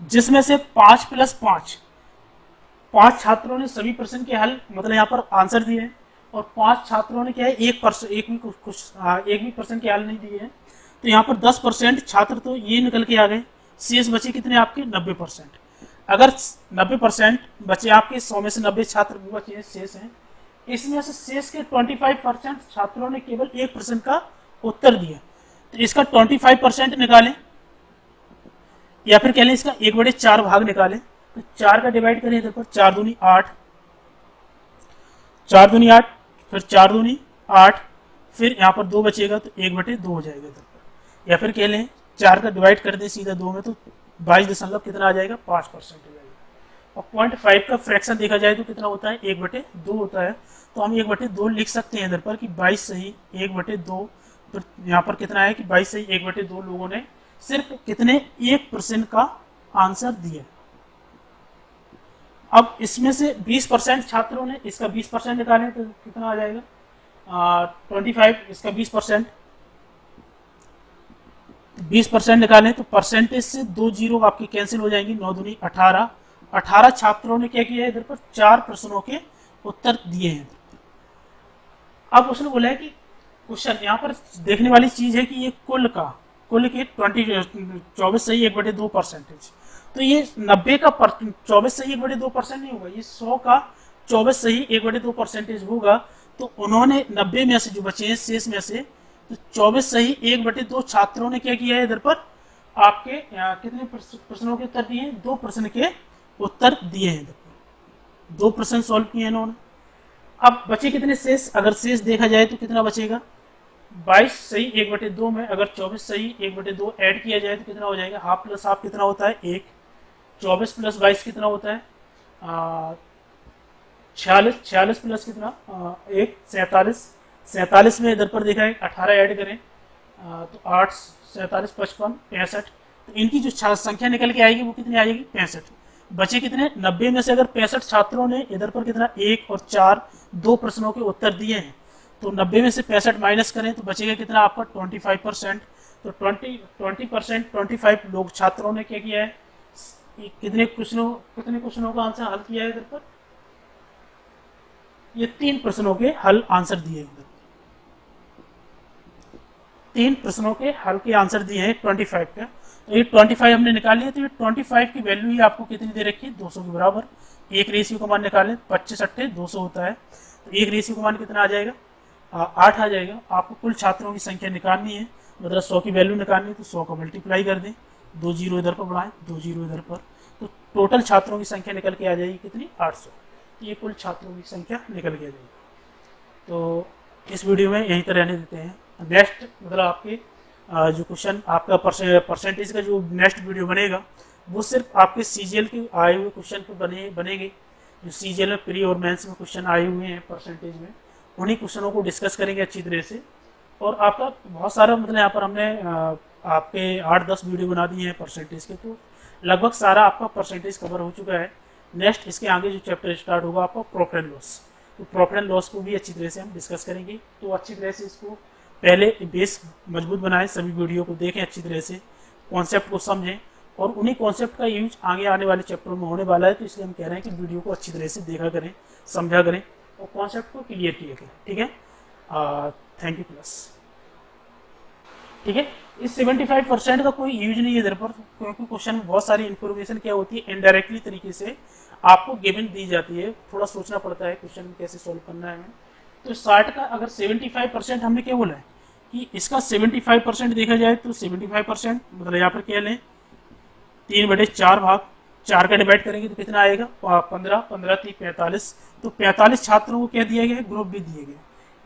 जिसमें से 5 + 5 छात्रों ने सभी प्रश्न के हल मतलब यहाँ पर आंसर दिए हैं और 5 छात्रों ने क्या है एक भी प्रश्न के हल नहीं दिए हैं, तो यहाँ पर 10% छात्र तो ये निकल के आ गए। शेष बचे कितने आपके 90%। अगर 90% बचे आपके 100 में से 90 छात्र बचे शेष हैं, इसमें से शेष के 25% छात्रों ने केवल एक प्रश्न का उत्तर दिया, तो इसका 25% निकालें या फिर कह लें इसका 1/4 भाग निकालें। तो 4 का डिवाइड करें इधर पर 4 दूनी 8, 4 दूनी 8, फिर 4 दूनी 8, फिर यहाँ पर 2 बचेगा तो 1/2 हो जाएगा इधर पर। या फिर कह लें 4 का डिवाइड कर दें सीधा 2 में तो 22 कितना आ जाएगा 5% हो जाएगा। और 0.5 का फ्रैक्शन देखा जाए तो कितना होता है 1/2 होता है, तो हम 1/2 लिख सकते हैं इधर पर कि 22 सही 1/2। तो यहाँ पर कितना है कि 22 सही 1/2 लोगों ने सिर्फ कितने एक प्रश्न का आंसर दिया। अब इसमें से 20% छात्रों ने इसका 20% निकालें तो कितना आ जाएगा 25, इसका 20% निकालें तो परसेंटेज से 2 जीरो आपकी कैंसिल हो जाएंगी, 9 दूनी 18। 18 छात्रों ने क्या किया है इधर पर 4 प्रश्नों के उत्तर दिए हैं। अब उसने बोला है कि क्वेश्चन यहाँ पर देखने वाली चीज है कि ये कुल के 24 सही 1/2%। तो ये 90 का 24 सही 1/2% नहीं होगा, ये 100 का 24 सही 1/2% होगा। तो उन्होंने 90 में से जो बचे हैं शेष में से, तो 24 सही 1/2 छात्रों ने क्या किया है इधर पर आपके कितने प्रश्नों के उत्तर दिए हैं 2 प्रश्न के उत्तर दिए हैं। इधर पर 2 प्रश्न सॉल्व किए इन्होंने। अब बचे कितने शेष, अगर शेष देखा जाए तो कितना बचेगा 22 सही 1/2 में अगर 24 सही 1/2 ऐड किया जाए तो कितना हो जाएगा, हाफ प्लस हाफ कितना होता है 1, 24 + 22 कितना होता है 46 प्लस कितना 1 47 में इधर पर देखा है 18 ऐड करें तो 8 47 55 65। तो इनकी जो संख्या निकल के आएगी वो कितनी आएगी 65। बचे कितने 90 में से अगर 65 छात्रों ने इधर पर कितना 1 और 4 2 प्रश्नों के उत्तर दिए हैं, तो 90 में से 65 माइनस करें तो बचेगा कितना आपका 25%। तो 20% 25 लोग छात्रों ने क्या किया है कितने क्वेश्चनों का आंसर हल किया है इधर पर, ये 3 प्रश्नों के हल आंसर दिए इधर 3 प्रश्नों के हल के आंसर दिए हैं 25 का। तो ये 25 हमने निकाल लिया, तो ये 25 की वैल्यू ही आपको कितनी दे रखी है 200 के बराबर। एक रेशियो का मान निकालें 25 × 200 होता है, तो एक रेशियो का मान कितना आ जाएगा 8 आ जाएगा। आपको कुल छात्रों की संख्या निकालनी है, मतलब 100 की वैल्यू निकालनी है, तो 100 का मल्टीप्लाई कर दें, 2 जीरो इधर पर बढ़ाएं 2 जीरो इधर पर, तो टोटल छात्रों की संख्या निकल के आ जाएगी कितनी 800। तो ये कुल छात्रों की संख्या निकल के आ जाएगी। तो इस वीडियो में यहीं तक रहने देते हैं। नेक्स्ट मतलब आपके जो क्वेश्चन आपका परसेंटेज का जो नेक्स्ट वीडियो बनेगा वो सिर्फ आपके सीजीएल के आए हुए क्वेश्चन पर बनेंगे, जो सीजीएल में प्री और मेंस में क्वेश्चन आए हुए हैं परसेंटेज में, उन्हीं क्वेश्चनों को डिस्कस करेंगे अच्छी तरह से। और आपका बहुत सारा मतलब यहाँ पर हमने आपके 8-10 वीडियो बना दिए हैं परसेंटेज के, तो लगभग सारा आपका परसेंटेज कवर हो चुका है। नेक्स्ट इसके आगे जो चैप्टर स्टार्ट होगा आपका प्रॉफिट एंड लॉस, तो प्रॉफिट एंड लॉस को भी अच्छी तरह से हम डिस्कस करेंगे। तो अच्छी तरह से इसको पहले बेस मजबूत बनाएं, सभी वीडियो को देखें अच्छी तरह से, कॉन्सेप्ट को समझें, और उन्हीं कॉन्सेप्ट का यूज आगे आने वाले चैप्टर में होने वाला है। तो इसलिए हम कह रहे हैं कि वीडियो को अच्छी तरह से देखा करें, समझा करें और कॉन्सेप्ट को क्लियर किया करें। ठीक है, थैंक यू प्लस। ठीक है, इस 75% का कोई यूज नहीं है इधर पर, क्योंकि क्वेश्चन में बहुत सारी इन्फॉर्मेशन क्या होती है इनडायरेक्टली तरीके से आपको गिवन दी जाती है, थोड़ा सोचना पड़ता है क्वेश्चन कैसे सोल्व करना है। तो 60 का अगर 75% हमने क्या बोला है कि इसका 75% देखा जाए तो 75% मतलब यहाँ पर क्या लें 3/4 भाग 4 का डिवाइड करेंगे तो कितना आएगा 15 15 3 45। तो 45 छात्रों को क्या दिया गया है ग्रुप भी दिए गए।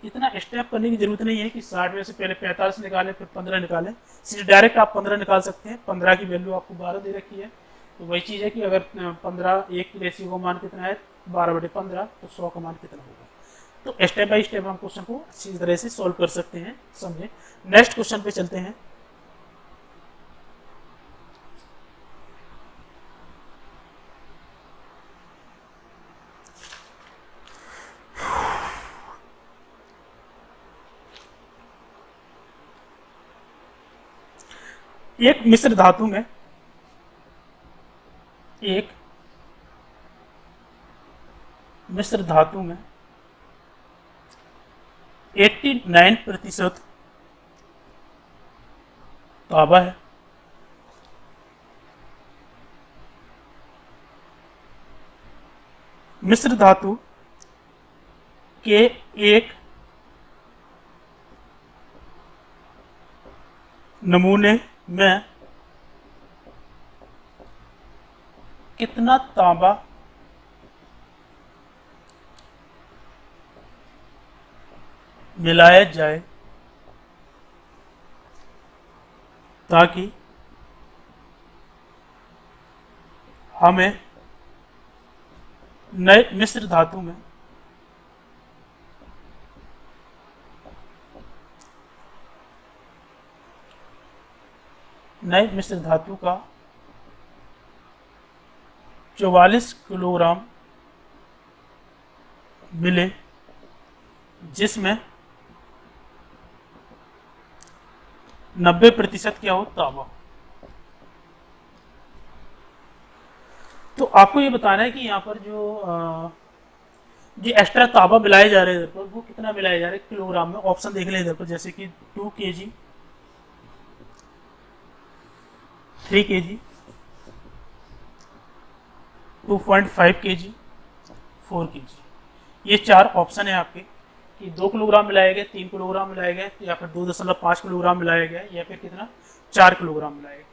इतना स्टेप करने की जरूरत नहीं है कि 60 में से पहले 45 निकालें फिर 15 निकालें, सीधे डायरेक्ट आप 15 निकाल सकते हैं। 15 की वैल्यू आपको 12 दे रखी है, तो वही चीज़ है कि अगर 15 एक रेशियो का मान कितना है 12/15, तो 100 का मान कितना होगा। तो स्टेप बाय स्टेप हम क्वेश्चन को अच्छी तरह से सॉल्व कर सकते हैं, समझे। नेक्स्ट क्वेश्चन पे चलते हैं। एक मिश्र धातु में एक मिश्र धातु में 89% तांबा है, मिश्र धातु के एक नमूने में कितना तांबा मिलाया जाए ताकि हमें नए मिश्र धातु में नए मिश्र धातु का 44 किलोग्राम मिले, जिसमें 90% क्या हो तांबा। तो आपको ये बताना है कि यहाँ पर जो एक्स्ट्रा तांबा मिलाया जा रहा है इधर पर, वो कितना मिलाया जा रहा है किलोग्राम में। ऑप्शन देख लें इधर पर, जैसे कि 2 kg, 3 kg, 2.5 kg, 4 kg। ये 4 ऑप्शन है आपके कि 2 किलोग्राम मिलाया गया, 3 किलोग्राम मिलाया गया, या फिर 2.5 किलोग्राम मिलाया गया, या फिर कितना 4 किलोग्राम मिलाया गया।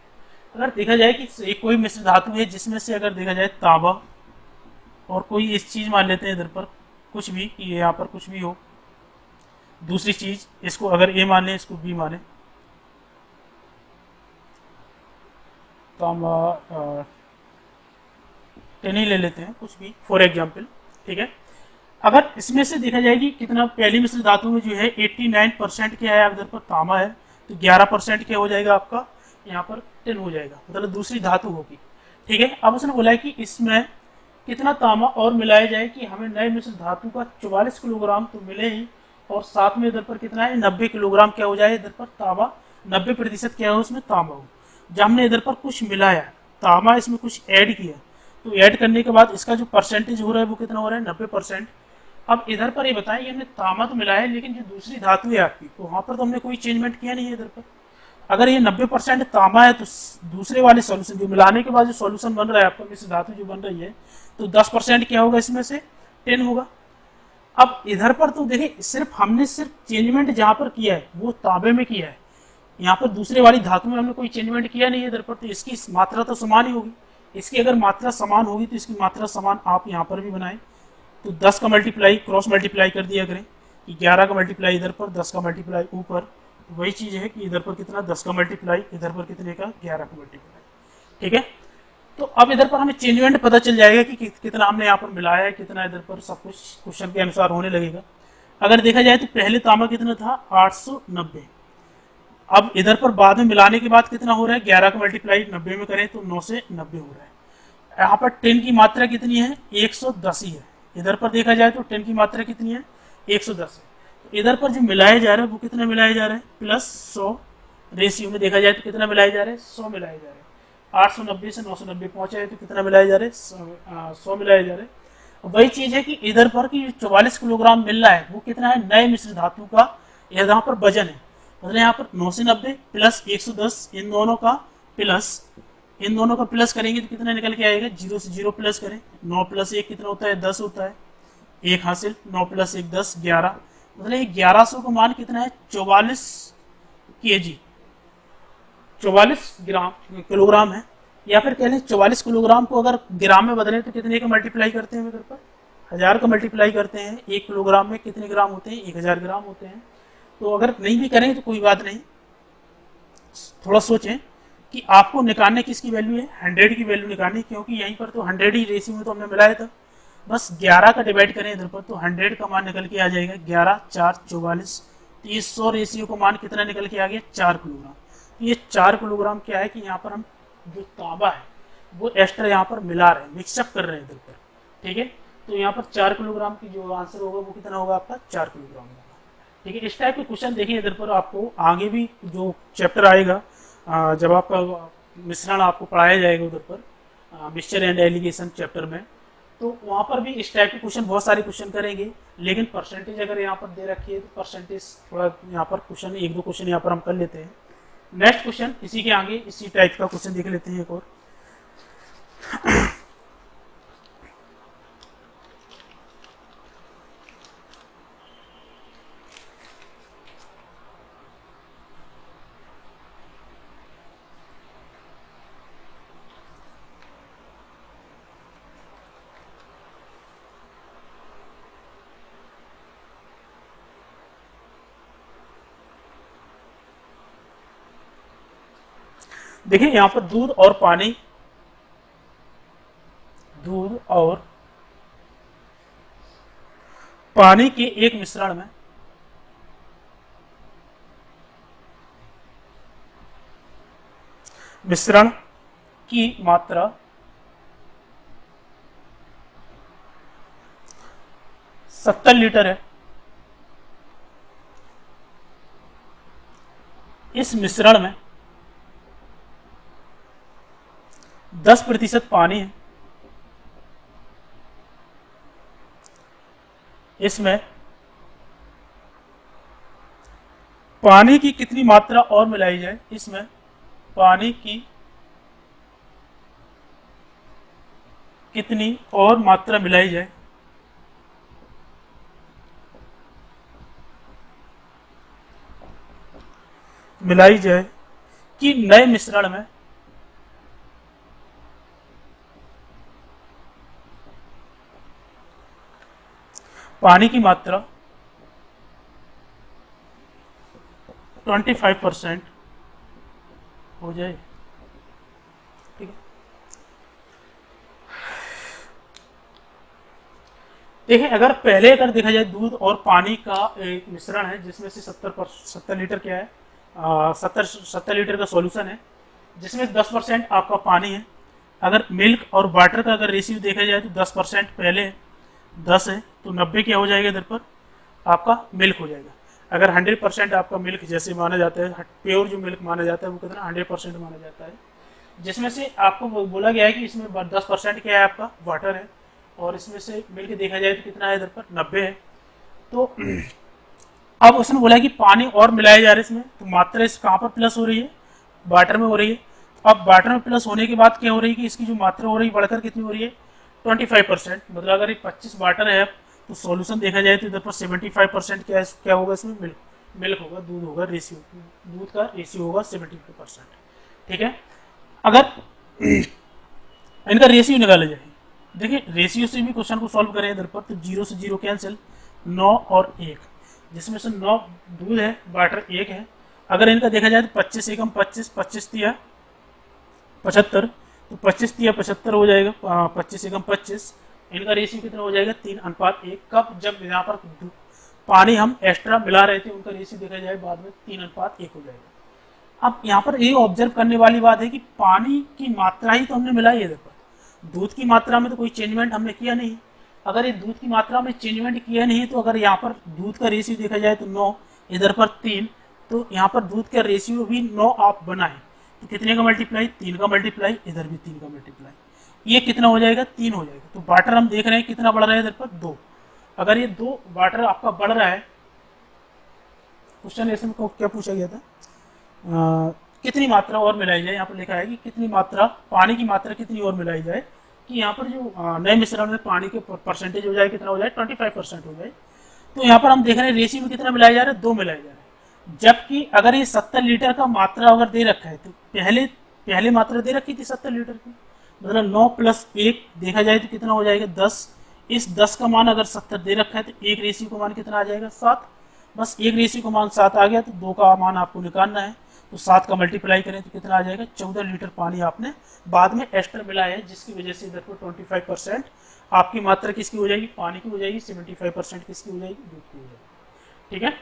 अगर देखा जाए कि एक कोई मिश्र धातु है जिसमें से अगर देखा जाए तांबा और कोई इस चीज मान लेते हैं इधर पर कुछ भी, कि यहाँ पर कुछ भी हो, दूसरी चीज इसको अगर ए मान लें, इसको बी माने, तांबा 10 ही ले लेते हैं कुछ भी फॉर एग्जाम्पल, ठीक है। अगर इसमें से देखा जाए कि कितना पहली मिश्र धातु में जो है 89% क्या है इधर पर तांबा है, तो 11% क्या हो जाएगा आपका यहाँ पर 10 हो जाएगा, मतलब दूसरी धातु होगी, ठीक है। अब उसने बोला है कि इसमें कितना तांबा और मिलाया जाए कि हमें नए मिश्र धातु का 44 किलोग्राम तो मिले ही, और साथ में इधर पर कितना है 90 किलोग्राम क्या हो जाए इधर पर तांबा, 90% क्या है उसमें तांबा हो। जब हमने इधर पर कुछ मिलाया तांबा, इसमें कुछ ऐड किया, तो ऐड करने के बाद इसका जो परसेंटेज हो रहा है वो कितना हो रहा है 90%। अब इधर पर ये बताएं कि हमने तांबा तो मिलाया है, लेकिन जो दूसरी धातु है आपकी, तो वहां पर तो हमने कोई चेंजमेंट किया नहीं है इधर पर। अगर ये 90% तांबा है, तो दूसरे वाले सॉल्यूशन जो मिलाने के बाद जो सॉल्यूशन बन रहा है आपका, मिश्र धातु जो बन रही है, तो 10% क्या होगा इसमें से 10 होगा। अब इधर पर तो देखिए हमने सिर्फ चेंजमेंट जहां पर किया है वो तांबे में किया है, यहाँ पर दूसरे वाली धातु में हमने कोई चेंजमेंट किया नहीं है इधर पर, तो इसकी मात्रा तो समान ही होगी। इसकी अगर मात्रा समान होगी तो इसकी मात्रा समान आप यहाँ पर भी बनाएं, तो 10 का मल्टीप्लाई क्रॉस मल्टीप्लाई कर दिया करें कि 11 का मल्टीप्लाई इधर पर, 10 का मल्टीप्लाई ऊपर, तो वही चीज़ है कि इधर पर कितना 10 का मल्टीप्लाई, इधर पर कितने का 11 का मल्टीप्लाई, ठीक है। तो अब इधर पर हमें चेंजमेंट पता चल जाएगा कि कितना हमने यहाँ पर मिलाया है, कितना इधर पर सब कुछ क्वेश्चन के अनुसार होने लगेगा। अगर देखा जाए तो पहले तांबा कितना था 890, अब इधर पर बाद में मिलाने के बाद कितना हो रहा है 11 का मल्टीप्लाई 90 में करें तो 9 से 90 हो रहा है। यहाँ पर 10 की मात्रा कितनी है 110 ही है, इधर पर देखा जाए तो 10 की मात्रा कितनी है 110 है। तो इधर पर जो मिलाया जा रहा है वो कितना मिलाया जा रहा है +100, रेशियो में देखा जाए तो कितना मिलाया जा रहा है 100 मिलाया जा रहा है। 890 से 990 पहुंचा है तो कितना मिलाया जा रहा है 100 मिलाया जा रहा है। वही चीज है कि इधर पर की 44 किलोग्राम मिल रहा है वो कितना है नए मिश्र धातु का यहाँ पर वजन है, मतलब यहाँ पर 9 से 90 प्लस 110, इन दोनों का प्लस करेंगे तो कितना निकल के आएगा, 0 से 0 प्लस करें, 9 + 1 कितना होता है 10 होता है, 1 हासिल, 9 + 1 10, 11, मतलब ये 1100 का मान कितना है 44 kg, 44 किलोग्राम है। या फिर कह लें 44 किलोग्राम को अगर ग्राम में बदलें तो कितने का मल्टीप्लाई करते हैं इधर पर 1000 का मल्टीप्लाई करते हैं 1 किलोग्राम में कितने ग्राम होते हैं, 1000 ग्राम होते हैं। तो अगर नहीं भी करें तो कोई बात नहीं, थोड़ा सोचें कि आपको निकालने किसकी वैल्यू है, 100 की वैल्यू निकालनी, क्योंकि यहीं पर तो 100 ही रेशियो में तो हमने मिलाया था। बस 11 का डिवाइड करें इधर पर तो 100 का मान निकल के आ जाएगा 11 4 44। तो ये 100 रेशियो का मान कितना निकल के आ गया, 4 किलोग्राम। तो ये 4 किलोग्राम क्या है कि यहाँ पर हम जो तांबा है वो एक्स्ट्रा यहाँ पर मिला रहे हैं, मिक्सअप कर रहे हैं इधर पर, ठीक है। तो यहाँ पर 4 किलोग्राम की जो आंसर होगा वो कितना होगा आपका, 4 किलोग्राम होगा, ठीक है। इस टाइप के क्वेश्चन देखिए इधर पर आपको आगे भी जो चैप्टर आएगा, जब आपका मिश्रण आपको पढ़ाया जाएगा उधर पर मिक्सचर एंड एलिगेशन चैप्टर में, तो वहाँ पर भी इस टाइप के क्वेश्चन बहुत सारे क्वेश्चन करेंगे। लेकिन परसेंटेज अगर यहाँ पर दे रखी है तो परसेंटेज थोड़ा यहाँ पर क्वेश्चन 1-2 क्वेश्चन यहाँ पर हम कर लेते हैं। नेक्स्ट क्वेश्चन इसी के आगे इसी टाइप का क्वेश्चन देख लेते हैं एक और। देखिए यहाँ पर दूध और पानी के एक मिश्रण में मिश्रण की मात्रा 70 लीटर है। इस मिश्रण में 10% पानी है। इसमें पानी की कितनी मात्रा और मिलाई जाए, इसमें पानी की कितनी और मात्रा मिलाई जाए कि नए मिश्रण में पानी की मात्रा 25% हो जाए, ठीक है। देखिए अगर पहले अगर देखा जाए दूध और पानी का एक मिश्रण है जिसमें से 70 लीटर क्या है, 70 लीटर का सॉल्यूशन है जिसमें 10% आपका पानी है। अगर मिल्क और वाटर का अगर रेशियो देखा जाए तो 10% पहले 10 है तो 90 क्या हो जाएगा इधर पर आपका मिल्क हो जाएगा। अगर 100% आपका मिल्क जैसे माना जाता है, प्योर जो मिल्क माना जाता है वो कितना 100% माना जाता है, जिसमें से आपको बोला गया है कि इसमें 10% क्या है आपका वाटर है और इसमें से मिल्क देखा जाए तो कितना है इधर पर 90 है। तो अब उसने बोला कि पानी और मिलाया जा रहा है इसमें, तो मात्रा इस कहाँ पर प्लस हो रही है, वाटर में हो रही है। अब वाटर में प्लस होने के बाद क्या हो रही है कि इसकी जो मात्रा हो रही है बढ़कर कितनी हो रही है 25%। मतलब अगर ये 25 वाटर है तो सॉल्यूशन देखा जाए तो इधर पर 75% क्या होगा इसमें मिल्क होगा, दूध होगा, दूध का रेशियो होगा 75%, ठीक है। अगर इनका रेशियो निकाला जाए, देखिए रेशियो से भी क्वेश्चन को सॉल्व करें इधर पर तो 0 से 0 कैंसिल, 9 और 1, जिसमें से 9 दूध है वाटर 1 है। अगर इनका देखा जाए तो 25 एकम 25, 25 तिया 75, तो 25 तिया 75 हो जाएगा, 25 एकम 25। इनका रेशियो कितना हो जाएगा 3:1। कब, जब यहाँ पर पानी हम एक्स्ट्रा मिला रहे थे उनका रेशियो देखा जाए बाद में 3:1 हो जाएगा। अब यहाँ पर ये ऑब्जर्व करने वाली बात है कि पानी की मात्रा ही तो हमने मिलाई है इधर पर, दूध की मात्रा में तो कोई चेंजमेंट हमने किया नहीं। अगर ये दूध की मात्रा में चेंजमेंट किया नहीं तो अगर यहाँ पर दूध का रेशियो देखा जाए तो 9, इधर पर 3, तो यहाँ पर दूध का रेशियो भी 9 आप बनाए तो कितने का मल्टीप्लाई, 3 का मल्टीप्लाई, इधर भी 3 का मल्टीप्लाई, ये कितना हो जाएगा 3 हो जाएगा। तो वाटर हम देख रहे हैं कितना बढ़ रहा है इधर पर 2। अगर ये 2 वाटर आपका बढ़ रहा है, क्वेश्चन ऐसे में क्या पूछा गया था, कितनी मात्रा और मिलाई जाए, यहाँ पर लिखा है कि कितनी मात्रा, पानी की मात्रा कितनी और मिलाई जाए कि यहाँ पर जो नए मिश्रण में पानी के परसेंटेज हो जाए कितना हो जाए 25% हो जाए। तो यहाँ पर हम देख रहे हैं रेशियो में कितना मिलाया जा रहा है 2 मिलाया जा रहा है। जबकि अगर ये 70 लीटर का मात्रा अगर दे रखा है तो पहले मात्रा दे रखी थी 70 लीटर की, मतलब 9 + 1 देखा जाए तो कितना हो जाएगा 10, इस 10 का मान अगर 70 दे रखा है तो 1 रेशियो का मान कितना आ जाएगा 7। बस 1 रेशियो का मान 7 आ गया तो 2 का मान आपको निकालना है, तो 7 का मल्टीप्लाई करें तो कितना आ जाएगा 14 लीटर पानी आपने बाद में एक्स्ट्रा मिलाया है, जिसकी वजह से इधर पर 25% आपकी मात्रा किसकी हो जाएगी, पानी की हो जाएगी, 75% किसकी हो जाएगी, दूध की हो जाएगी। ठीक है।